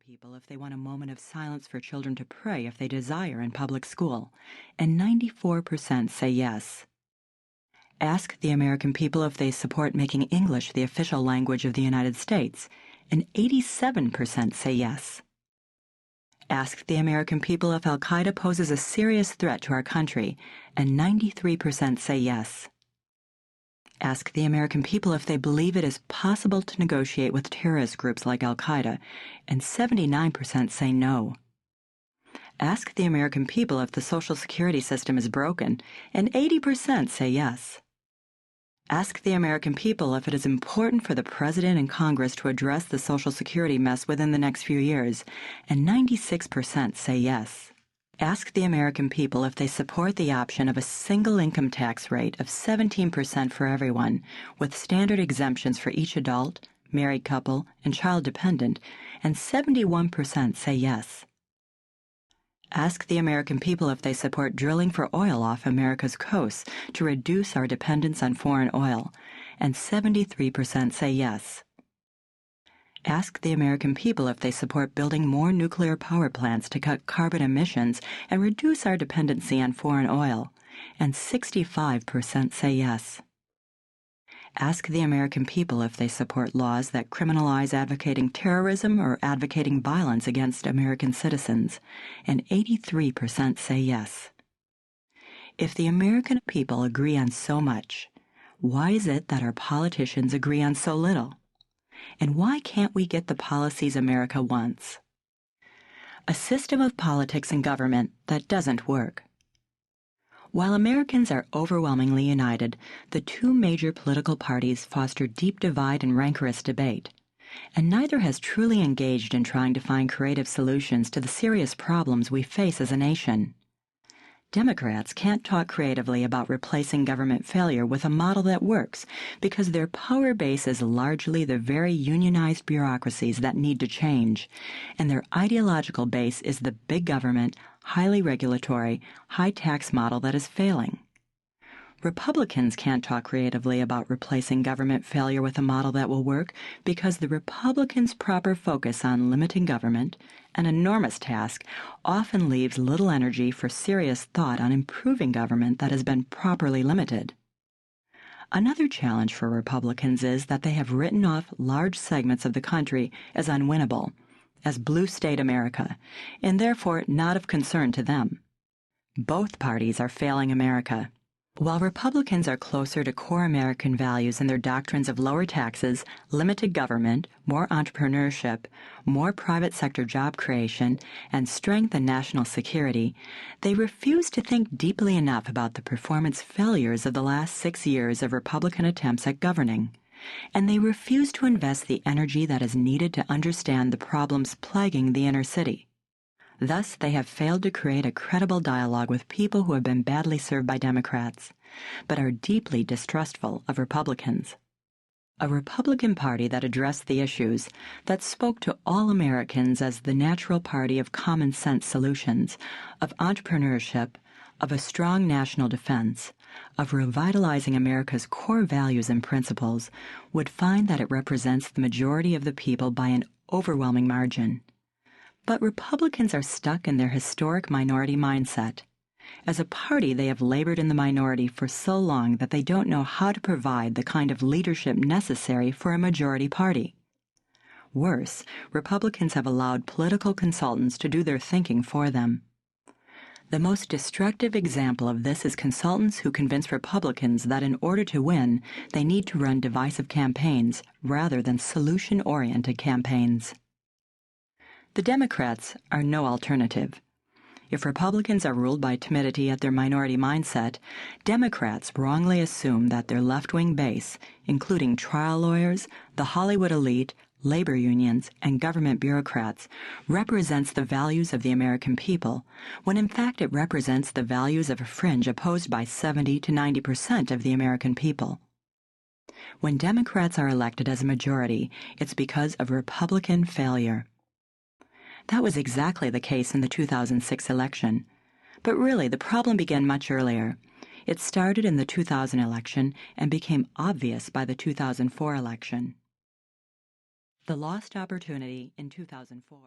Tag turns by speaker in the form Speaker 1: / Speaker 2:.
Speaker 1: people if they want a moment of silence for children to pray if they desire in public school, and 94% say yes. Ask the American people if they support making English the official language of the United States, and 87% say yes. Ask the American people if Al-Qaeda poses a serious threat to our country, and 93% say yes. Ask the American people if they believe it is possible to negotiate with terrorist groups like Al-Qaeda, and 79% say no. Ask the American people if the Social Security system is broken, and 80% say yes. Ask the American people if it is important for the President and Congress to address the Social Security mess within the next few years, and 96% say yes. Ask the American people if they support the option of a single income tax rate of 17% for everyone, with standard exemptions for each adult, married couple, and child dependent, and 71% say yes. Ask the American people if they support drilling for oil off America's coasts to reduce our dependence on foreign oil, and 73% say yes. Ask the American people if they support building more nuclear power plants to cut carbon emissions and reduce our dependency on foreign oil, and 65% say yes. Ask the American people if they support laws that criminalize advocating terrorism or advocating violence against American citizens, and 83% say yes. If the American people agree on so much, why is it that our politicians agree on so little? And why can't we get the policies America wants? A system of politics and government that doesn't work. While Americans are overwhelmingly united, the two major political parties foster deep divide and rancorous debate, and neither has truly engaged in trying to find creative solutions to the serious problems we face as a nation. Democrats can't talk creatively about replacing government failure with a model that works because their power base is largely the very unionized bureaucracies that need to change, and their ideological base is the big government, highly regulatory, high-tax model that is failing. Republicans can't talk creatively about replacing government failure with a model that will work because the Republicans' proper focus on limiting government, an enormous task, often leaves little energy for serious thought on improving government that has been properly limited. Another challenge for Republicans is that they have written off large segments of the country as unwinnable, as blue state America, and therefore not of concern to them. Both parties are failing America. While Republicans are closer to core American values in their doctrines of lower taxes, limited government, more entrepreneurship, more private sector job creation, and strength in national security, they refuse to think deeply enough about the performance failures of the last 6 years of Republican attempts at governing. And they refuse to invest the energy that is needed to understand the problems plaguing the inner city. Thus, they have failed to create a credible dialogue with people who have been badly served by Democrats, but are deeply distrustful of Republicans. A Republican Party that addressed the issues, that spoke to all Americans as the natural party of common-sense solutions, of entrepreneurship, of a strong national defense, of revitalizing America's core values and principles, would find that it represents the majority of the people by an overwhelming margin. But Republicans are stuck in their historic minority mindset. As a party, they have labored in the minority for so long that they don't know how to provide the kind of leadership necessary for a majority party. Worse, Republicans have allowed political consultants to do their thinking for them. The most destructive example of this is consultants who convince Republicans that in order to win, they need to run divisive campaigns rather than solution-oriented campaigns. The Democrats are no alternative. If Republicans are ruled by timidity at their minority mindset, Democrats wrongly assume that their left-wing base, including trial lawyers, the Hollywood elite, labor unions, and government bureaucrats, represents the values of the American people, when in fact it represents the values of a fringe opposed by 70 to 90% of the American people. When Democrats are elected as a majority, it's because of Republican failure. That was exactly the case in the 2006 election. But really, the problem began much earlier. It started in the 2000 election and became obvious by the 2004 election. The lost opportunity in 2004.